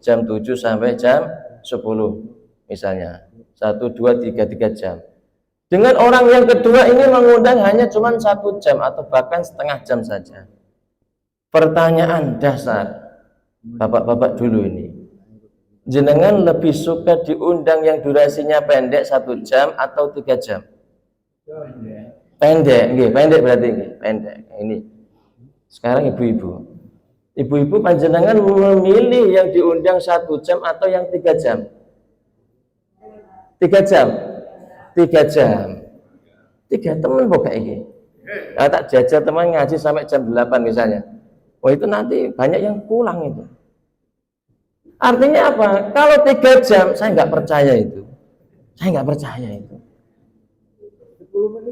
jam 7 sampai jam 10 misalnya. 1, 2, 3 jam. Dengan orang yang kedua ini mengundang hanya cuma 1 jam atau bahkan setengah jam saja. Pertanyaan dasar bapak-bapak dulu ini, jenengan lebih suka diundang yang durasinya pendek 1 jam atau 3 jam? Pendek, pendek berarti pendek. Ini sekarang ibu-ibu panjenengan memilih yang diundang 1 jam atau yang 3 jam? 3 jam, 3 jam. 3 teman pokoknya ini. Nah, tak jajal teman ngaji sampai jam 8 misalnya. Oh itu nanti banyak yang pulang itu. Artinya apa? Kalau 3 jam, saya nggak percaya itu. Saya nggak percaya itu.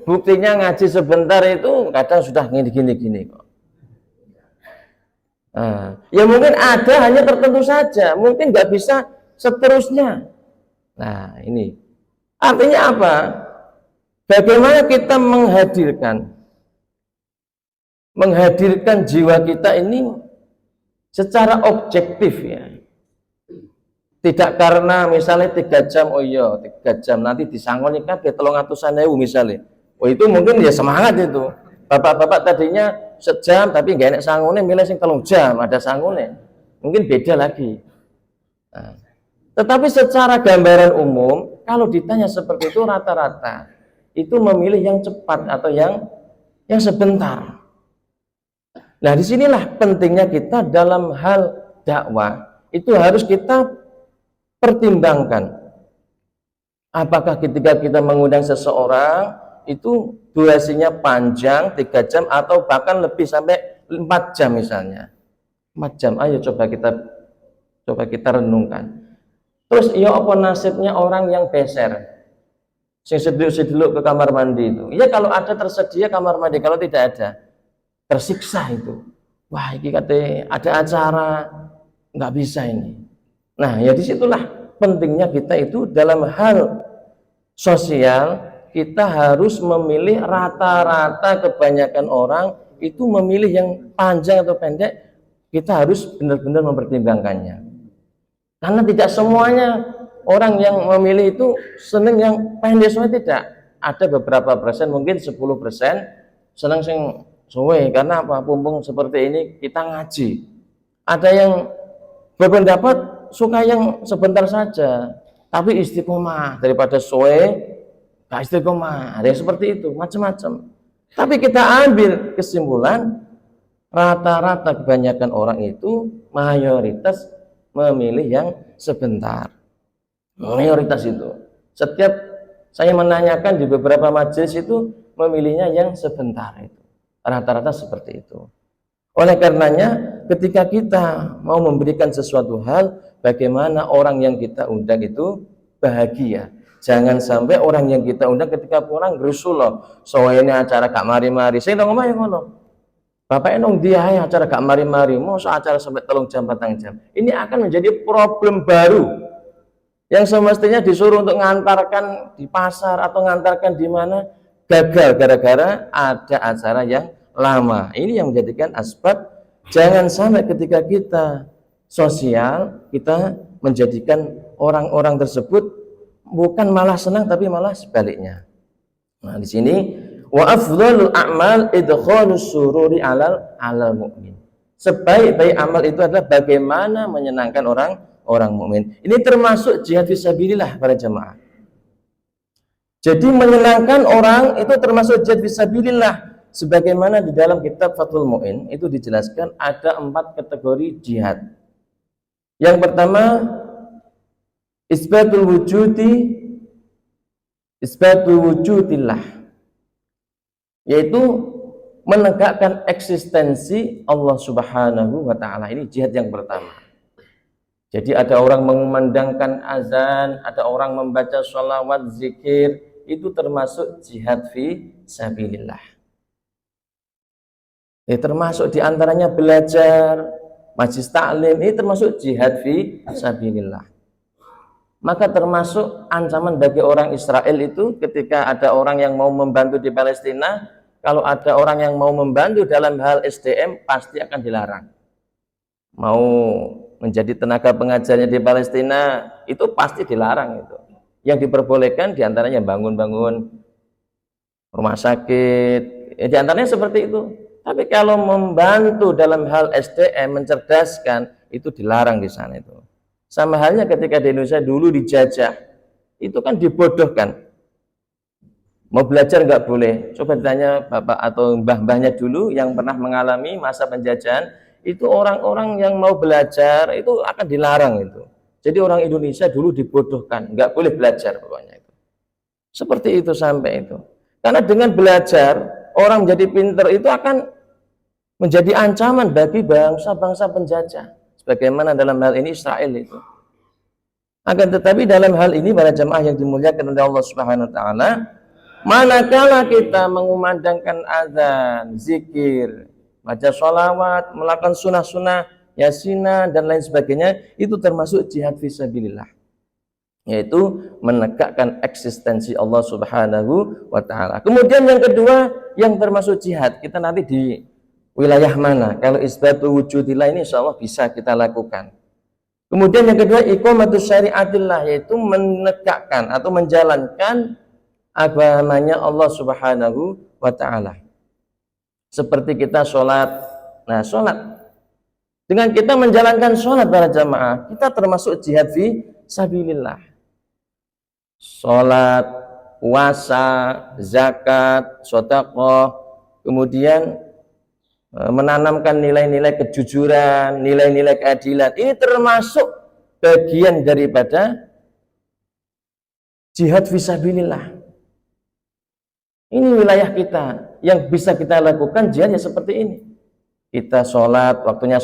Buktinya ngaji sebentar itu kadang sudah gini kok. Nah, ya mungkin ada hanya tertentu saja, mungkin nggak bisa seterusnya. Nah ini artinya apa? Bagaimana kita menghadirkan jiwa kita ini secara objektif ya. Tidak karena misalnya 3 jam, oh iya 3 jam nanti disangoni kabeh 300.000 misalnya. Oh itu mungkin ya semangat itu. Bapak-bapak tadinya sejam tapi nggak enak sangone milih sing 3 jam, ada sangone. Mungkin beda lagi. Nah, tetapi secara gambaran umum kalau ditanya seperti itu rata-rata itu memilih yang cepat atau yang sebentar. Nah, disinilah pentingnya kita dalam hal dakwah itu harus kita pertimbangkan. Apakah ketika kita mengundang seseorang itu durasinya panjang 3 jam atau bahkan lebih sampai 4 jam misalnya. 4 jam, ayo coba kita renungkan. Terus ya apa nasibnya orang yang beser? Sing seduluk ke kamar mandi itu. Ya kalau ada tersedia kamar mandi, kalau tidak ada tersiksa itu. Wah, ini katanya ada acara, nggak bisa ini. Nah, ya disitulah pentingnya kita itu dalam hal sosial, kita harus memilih rata-rata kebanyakan orang itu memilih yang panjang atau pendek, kita harus benar-benar mempertimbangkannya. Karena tidak semuanya orang yang memilih itu senang yang pendek, semua tidak. Ada beberapa persen, mungkin 10% senang sing suwe, karena apa? Pumpung seperti ini kita ngaji. Ada yang berpendapat suka yang sebentar saja, tapi istiqomah daripada suwe gak istiqomah. Ada yang seperti itu, macam-macam. Tapi kita ambil kesimpulan rata-rata kebanyakan orang itu mayoritas memilih yang sebentar. Mayoritas itu. Setiap saya menanyakan di beberapa majelis itu memilihnya yang sebentar itu. Rata-rata seperti itu. Oleh karenanya ketika kita mau memberikan sesuatu hal, bagaimana orang yang kita undang itu bahagia. Jangan sampai orang yang kita undang ketika pulang gerusul loh. Soalnya acara gak mari-mari. Saya ngomong ayo ngono. Bapak enong dia acara gak mari-mari. Mau acara sampai 3 jam 4 jam. Ini akan menjadi problem baru. Yang semestinya disuruh untuk ngantarkan di pasar atau ngantarkan di mana, gagal gara-gara ada acara yang lama. Ini yang menjadikan asbab jangan sampai ketika kita sosial kita menjadikan orang-orang tersebut bukan malah senang tapi malah sebaliknya. Nah, di sini wa afdhalul a'mal idkhalus sururi alal mu'min. Sebaik-baik amal itu adalah bagaimana menyenangkan orang mukmin. Ini termasuk jihad fisabilillah para jemaah. Jadi menyenangkan orang itu termasuk jihad fisabilillah. Sebagaimana di dalam kitab Fathul Mu'in itu dijelaskan ada 4 kategori jihad. Yang pertama isbatul wujudillah, yaitu menegakkan eksistensi Allah Subhanahu wa taala. Ini jihad yang pertama. Jadi ada orang mengumandangkan azan, ada orang membaca sholawat, zikir, itu termasuk jihad fi sabilillah. Termasuk diantaranya belajar, majlis taklim, ini termasuk jihad fi sabilillah. Maka termasuk ancaman bagi orang Israel itu ketika ada orang yang mau membantu di Palestina, kalau ada orang yang mau membantu dalam hal SDM pasti akan dilarang. Mau menjadi tenaga pengajarnya di Palestina, itu pasti dilarang itu. Yang diperbolehkan diantaranya bangun-bangun rumah sakit, ya, diantaranya seperti itu. Tapi kalau membantu dalam hal SDM, mencerdaskan, itu dilarang di sana itu. Sama halnya ketika di Indonesia dulu dijajah, itu kan dibodohkan. Mau belajar nggak boleh. Coba tanya bapak atau mbah-mbahnya dulu yang pernah mengalami masa penjajahan, itu orang-orang yang mau belajar itu akan dilarang itu. Jadi orang Indonesia dulu dibodohkan, nggak boleh belajar pokoknya itu. Seperti itu sampai itu. Karena dengan belajar, orang menjadi pinter itu akan menjadi ancaman bagi bangsa-bangsa penjajah. Sebagaimana dalam hal ini Israel itu. Akan tetapi dalam hal ini para jamaah yang dimuliakan oleh Allah Subhanahu wa taala, manakala kita mengumandangkan azan, zikir, baca sholawat, melakukan sunnah-sunnah, yasinan dan lain sebagainya, itu termasuk jihad fisabilillah, yaitu menegakkan eksistensi Allah Subhanahu wa taala. Kemudian yang kedua yang termasuk jihad, kita nanti di wilayah mana? Kalau isbatu wujudillah ini insya Allah bisa kita lakukan. Kemudian yang kedua iqamatus syariatillah, yaitu menegakkan atau menjalankan agamanya Allah Subhanahu wa taala. Seperti kita sholat. Nah, sholat. Dengan kita menjalankan sholat para jamaah, kita termasuk jihad fi sabilillah. Sholat, puasa, zakat, sedekah, kemudian menanamkan nilai-nilai kejujuran, nilai-nilai keadilan. Ini termasuk bagian daripada jihad fi sabilillah. Ini wilayah kita yang bisa kita lakukan jihad ya seperti ini. Kita sholat, waktunya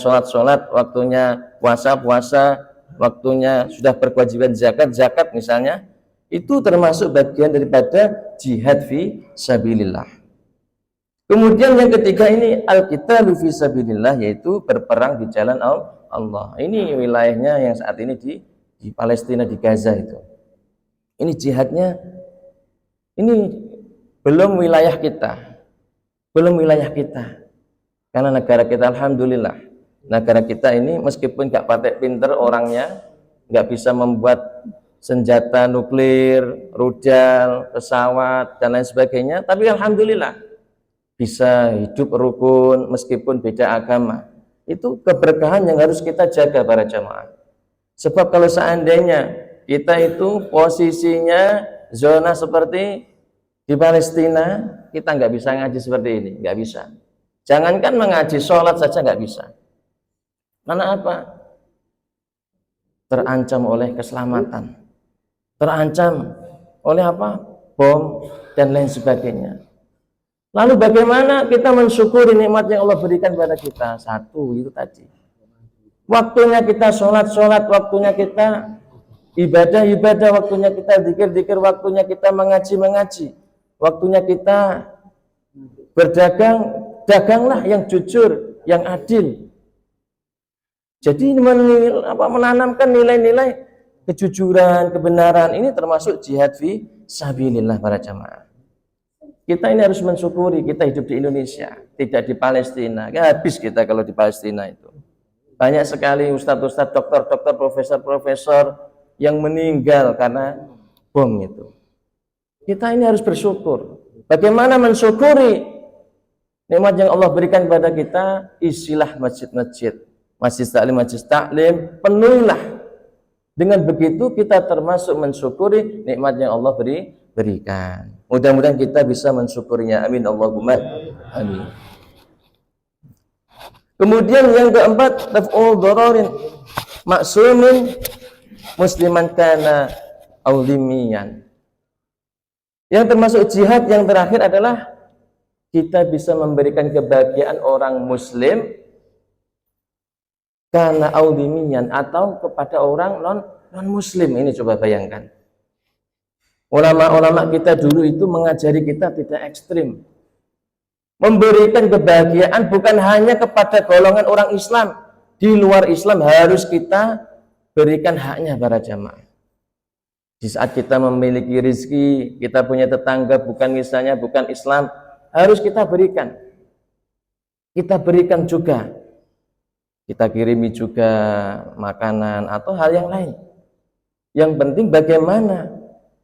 puasa, waktunya sudah berkewajiban zakat misalnya, itu termasuk bagian daripada jihad fi sabilillah. Kemudian yang ketiga ini al-qitalu fi sabilillah, yaitu berperang di jalan Allah. Ini wilayahnya yang saat ini di Palestina, di Gaza itu. Ini jihadnya, ini belum wilayah kita, karena negara kita alhamdulillah, negara kita ini meskipun nggak pakai pinter orangnya, nggak bisa membuat senjata nuklir, rudal, pesawat dan lain sebagainya, tapi alhamdulillah bisa hidup rukun meskipun beda agama. Itu keberkahan yang harus kita jaga para jamaah. Sebab kalau seandainya kita itu posisinya zona seperti di Palestina, kita nggak bisa ngaji seperti ini, nggak bisa. Jangankan mengaji, sholat saja nggak bisa. Karena apa? Terancam oleh keselamatan, terancam oleh apa? Bom dan lain sebagainya. Lalu bagaimana kita mensyukuri nikmat yang Allah berikan pada kita? Satu, itu tadi. Waktunya kita sholat, waktunya kita ibadah, waktunya kita zikir, waktunya kita mengaji. Waktunya kita berdagang, daganglah yang jujur, yang adil. Jadi menanamkan nilai-nilai kejujuran, kebenaran, ini termasuk jihad fi sabilillah para jamaah. Kita ini harus mensyukuri kita hidup di Indonesia, tidak di Palestina. Habis kita kalau di Palestina itu. Banyak sekali ustadz-ustadz, dokter-dokter, profesor-profesor yang meninggal karena bom itu. Kita ini harus bersyukur. Bagaimana mensyukuri nikmat yang Allah berikan kepada kita? Isilah masjid-masjid, masjid taklim, penuhilah. Dengan begitu kita termasuk mensyukuri nikmat yang Allah berikan. Mudah-mudahan kita bisa mensyukurinya. Amin Allahumma amin. Kemudian yang keempat, daf'ul dhararin maksumin musliman kana aulimiyan. Yang termasuk jihad yang terakhir adalah kita bisa memberikan kebahagiaan orang muslim karena aulimiyan atau kepada orang non muslim. Ini coba bayangkan. Ulama-ulama kita dulu itu mengajari kita tidak ekstrim. Memberikan kebahagiaan bukan hanya kepada golongan orang Islam. Di luar Islam harus kita berikan haknya para jamaah. Di saat kita memiliki rezeki, kita punya tetangga bukan Islam, harus kita berikan. Kita berikan juga. kita kirimi juga makanan atau hal yang lain. Yang penting bagaimana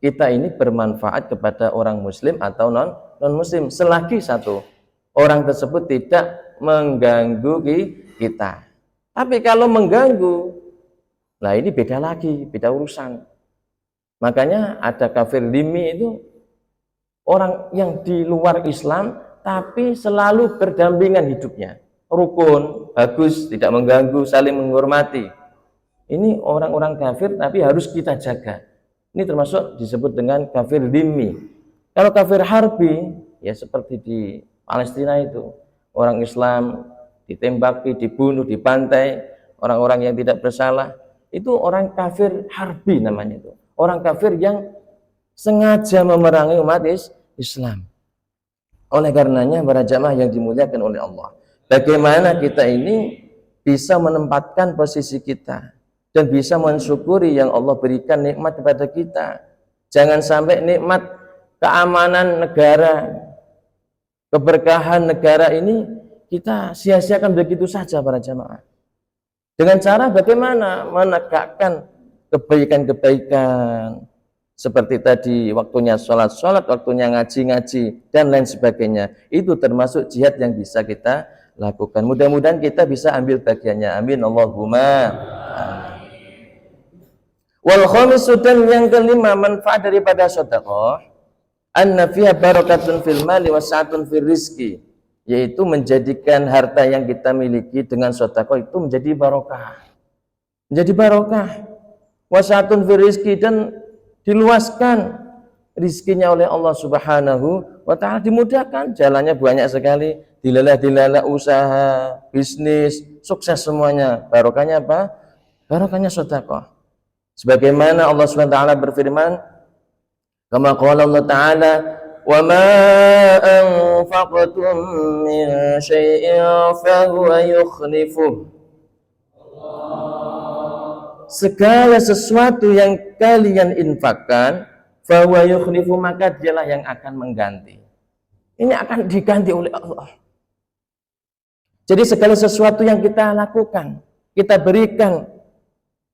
kita ini bermanfaat kepada orang muslim atau non muslim, selagi satu orang tersebut tidak mengganggu kita. Tapi kalau mengganggu, nah ini beda lagi, beda urusan. Makanya ada kafir dhimmi itu orang yang di luar Islam tapi selalu berdampingan hidupnya, rukun, bagus, tidak mengganggu, saling menghormati. Ini orang-orang kafir tapi harus kita jaga. Ini termasuk disebut dengan kafir dhimmi. Kalau kafir harbi, ya seperti di Palestina itu, orang Islam ditembaki, dibunuh, dibantai, orang-orang yang tidak bersalah, itu orang kafir harbi namanya itu. Orang kafir yang sengaja memerangi umat Islam. Oleh karenanya para jamaah yang dimuliakan oleh Allah, bagaimana kita ini bisa menempatkan posisi kita dan bisa mensyukuri yang Allah berikan nikmat kepada kita. Jangan sampai nikmat keamanan negara, keberkahan negara ini kita sia-siakan begitu saja para jamaah. Dengan cara bagaimana menegakkan kebaikan-kebaikan seperti tadi, waktunya sholat, waktunya ngaji, dan lain sebagainya. Itu termasuk jihad yang bisa kita lakukan. Mudah-mudahan kita bisa ambil bagiannya. Amin Allahumma amin. Wal khamisu, dan yang kelima manfaat daripada sedekah, anna fiha barakatun fil mali wa sa'atun fil rizki, yaitu menjadikan harta yang kita miliki dengan sedekah itu menjadi barokah. Menjadi barokah. Wa sa'atun fil rizki, dan diluaskan rizkinya oleh Allah Subhanahu wa ta'ala, dimudahkan, jalannya banyak sekali, dilalah usaha, bisnis, sukses semuanya. Barokahnya apa? Barokahnya sedekah. Sebagaimana Allah Subhanahu wa ta'ala berfirman, kama qala Allah ta'ala, wa ma anfaqtum min syai'in fa huwa yukhlifuh. Segala sesuatu yang kalian infakkan, fa huwa yukhlifu, maka dialah yang akan mengganti. Ini akan diganti oleh Allah. Jadi segala sesuatu yang kita lakukan, kita berikan,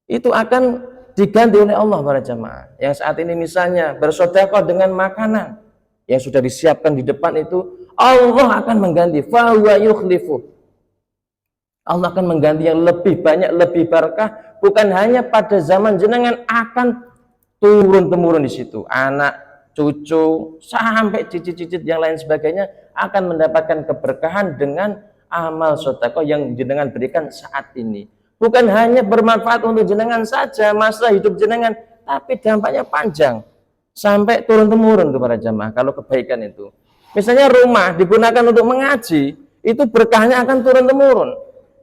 itu akan diganti oleh Allah para jamaah. Yang saat ini misalnya bersedekah dengan makanan yang sudah disiapkan di depan itu, Allah akan mengganti. Fa huwa yukhlifu. Allah akan mengganti yang lebih banyak, lebih barakah. Bukan hanya pada zaman jenengan, akan turun-temurun di situ. Anak, cucu, sampai cicit-cicit yang lain sebagainya akan mendapatkan keberkahan dengan amal sedekah yang jenengan berikan saat ini. Bukan hanya bermanfaat untuk jenengan saja masa hidup jenengan, tapi dampaknya panjang sampai turun-temurun kepada jamaah. Kalau kebaikan itu, misalnya rumah digunakan untuk mengaji, itu berkahnya akan turun-temurun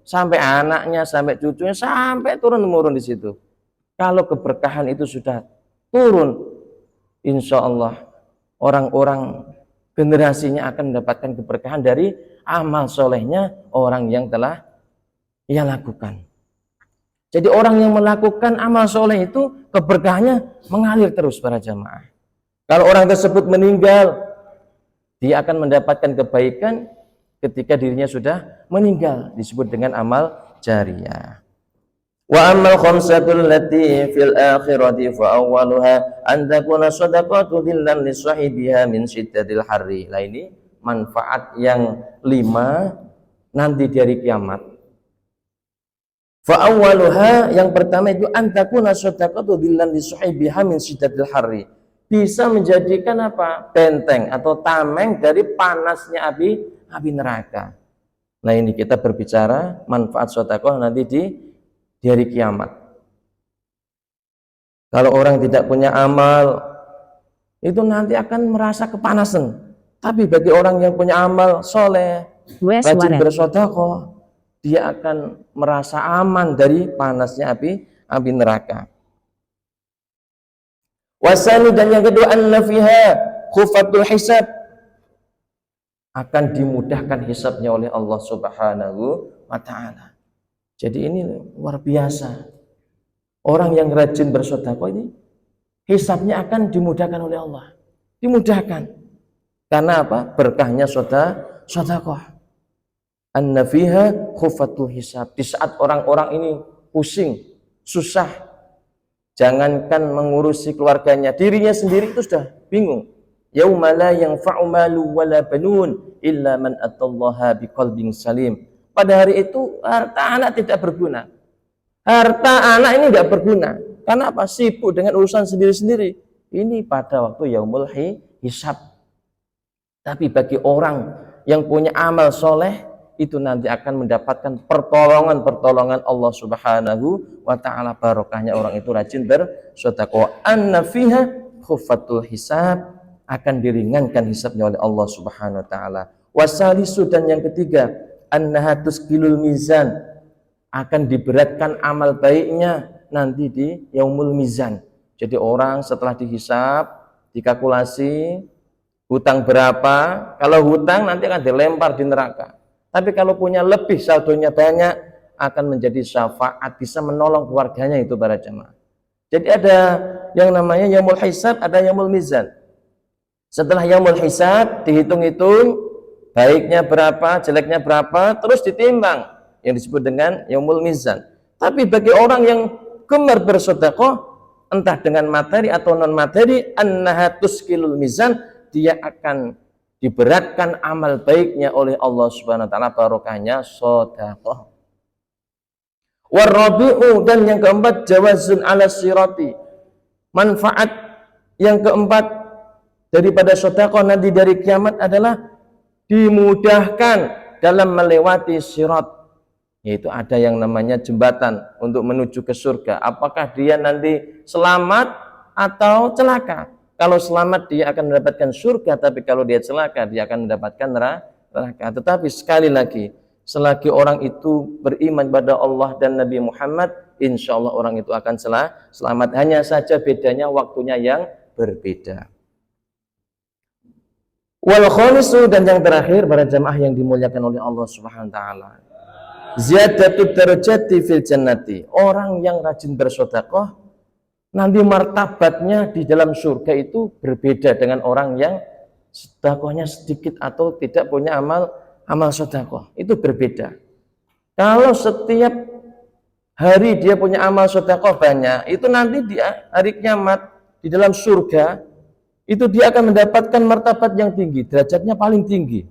sampai anaknya, sampai cucunya, sampai turun-temurun di situ. Kalau keberkahan itu sudah turun, insya Allah orang-orang generasinya akan mendapatkan keberkahan dari amal solehnya orang yang telah ia lakukan. Jadi orang yang melakukan amal soleh itu keberkahannya mengalir terus para jamaah. Kalau orang tersebut meninggal, dia akan mendapatkan kebaikan ketika dirinya sudah meninggal, disebut dengan amal jariyah. Wa amal khamsatul lati fil akhirati fa awwaluha an takuna shadaqatu dhillan li sahibiha min syiddatil harri. Nah, ini manfaat yang 5 nanti di hari kiamat. Fa awwaluha, yang pertama itu an takuna shadaqatu dhillan li sahibiha min syiddatil harri. Bisa menjadikan apa? Benteng atau tameng dari panasnya api neraka. Nah, ini kita berbicara manfaat sedekah nanti di hari kiamat. Kalau orang tidak punya amal, itu nanti akan merasa kepanasan. Tapi bagi orang yang punya amal soleh, rajin bersedekah, dia akan merasa aman dari panasnya api neraka. Wasani, dan yang kedua, anna fiha khufatul hisab, akan dimudahkan hisabnya oleh Allah Subhanahu wa ta'ala. Jadi ini luar biasa. Orang yang rajin bersedekah ini hisabnya akan dimudahkan oleh Allah. Dimudahkan. Karena apa? Berkahnya sedekah. anna fiha khufatul hisab. Di saat orang-orang ini pusing, susah, jangankan mengurusi keluarganya, dirinya sendiri itu sudah bingung. Yauma la yanfa'u malu wala banun illa man atallaha biqalbin salim. Pada hari itu harta anak tidak berguna. Harta anak ini tidak berguna. Karena apa? Sibuk dengan urusan sendiri-sendiri. Ini pada waktu yaumul hisab. Tapi bagi orang yang punya amal soleh, itu nanti akan mendapatkan pertolongan Allah Subhanahu wa ta'ala. Barokahnya orang itu rajin bersedekah. Anna fiha khufatul hisab, akan diringankan hisabnya oleh Allah Subhanahu wa ta'ala. Wasalisu, dan yang ketiga, annaha tuskilul mizan, akan diberatkan amal baiknya nanti di yaumul mizan. Jadi orang setelah dihisab, dikalkulasi hutang berapa, kalau hutang nanti akan dilempar di neraka. Tapi kalau punya lebih, saldonya banyak, akan menjadi syafaat, bisa menolong keluarganya itu para jemaah. Jadi ada yang namanya yaumul hisab, ada yaumul mizan. Setelah yaumul hisab, dihitung-hitung baiknya berapa, jeleknya berapa, terus ditimbang, yang disebut dengan yaumul mizan. Tapi bagi orang yang gemar bersedekah, entah dengan materi atau non materi, annaha tuskilul mizan, dia akan diberatkan amal baiknya oleh Allah Subhanahu wa ta'ala, barokahnya sedekah. Warabi'u, dan yang keempat, jawazun ala sirati, manfaat yang keempat daripada sedekah nanti dari kiamat adalah dimudahkan dalam melewati sirat, yaitu ada yang namanya jembatan untuk menuju ke surga. Apakah dia nanti selamat atau celaka? Kalau selamat dia akan mendapatkan surga, tapi kalau dia celaka dia akan mendapatkan neraka. Tetapi sekali lagi, selagi orang itu beriman pada Allah dan Nabi Muhammad, insya Allah orang itu akan selamat. Hanya saja bedanya waktunya yang berbeda. Wal khamisu, dan yang terakhir para jamaah yang dimuliakan oleh Allah Subhanahu wa taala, ziyadatud darajati fil jannati, orang yang rajin bersedekah nanti martabatnya di dalam surga itu berbeda dengan orang yang sedekahnya sedikit atau tidak punya amal sedekah. Itu berbeda. Kalau setiap hari dia punya amal sedekah banyak, itu nanti di hari kiamat di dalam surga itu dia akan mendapatkan martabat yang tinggi, derajatnya paling tinggi.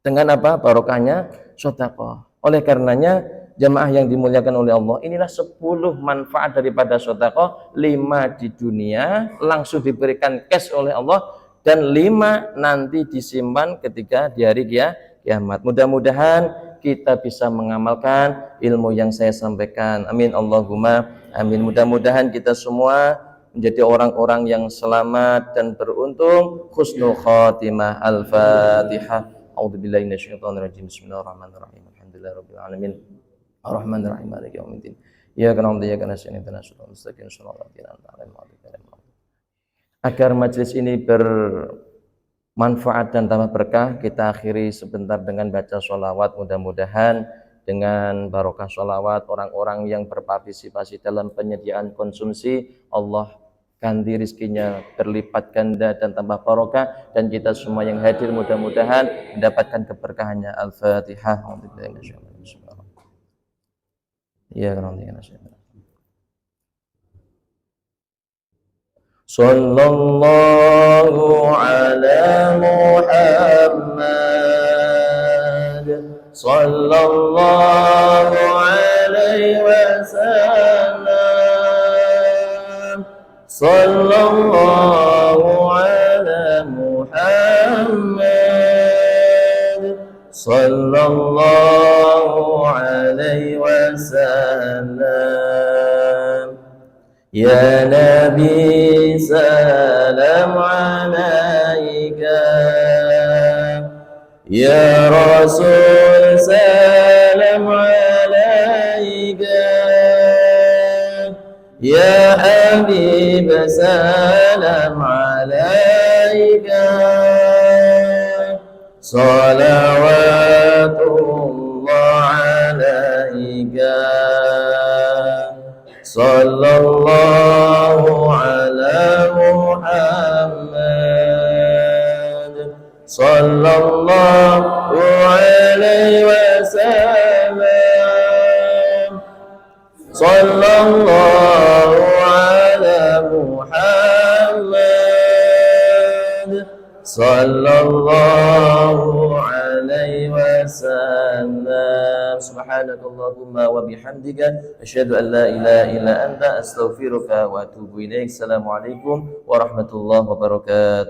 Dengan apa? Barokahnya sedekah. Oleh karenanya, jamaah yang dimuliakan oleh Allah, inilah 10 manfaat daripada sedekah. 5 di dunia langsung diberikan cash oleh Allah, dan 5 nanti disimpan ketika di hari kiamat. Mudah-mudahan kita bisa mengamalkan ilmu yang saya sampaikan. Amin Allahumma amin. Mudah-mudahan kita semua menjadi orang-orang yang selamat dan beruntung. Husnul khatimah. Al-Fatihah. A'udzubillahi minasyaitonir rajim. Bismillahirrahmanirrahim. Alhamdulillahirabbil alamin. Arrahmanirrahim. Maliki yaumiddin. Iyyaka na'budu wa iyyaka nasta'in. Ihdinas siratal mustaqim. Shiratal ladzina an'amta 'alaihim. Agar majelis ini bermanfaat dan tambah berkah, kita akhiri sebentar dengan baca sholawat. Mudah-mudahan dengan barokah sholawat, orang-orang yang berpartisipasi dalam penyediaan konsumsi, Allah ganti rizkinya berlipat ganda dan tambah barokah, dan kita semua yang hadir mudah-mudahan mendapatkan keberkahannya. Al-Fatihah. Ya, sallallahu ala Muhammad sallallahu alaihi wasallam, sallallahu ala Muhammad sallallahu alaihi wasallam. Ya Nabi salam alaika, ya Rasul salam alaika, ya Habib salam alaika, salawatullah alaika, sallallahu ala Muhammad sallallahu alaihi wa sallallahu ala Muhammad sallallahu alaihi wasallam. Subhanakallahumma wa bihamdika asyhadu an la ilaha illa anta astaghfiruka wa atubu ilaik. Assalamualaikum warahmatullahi wabarakatuh.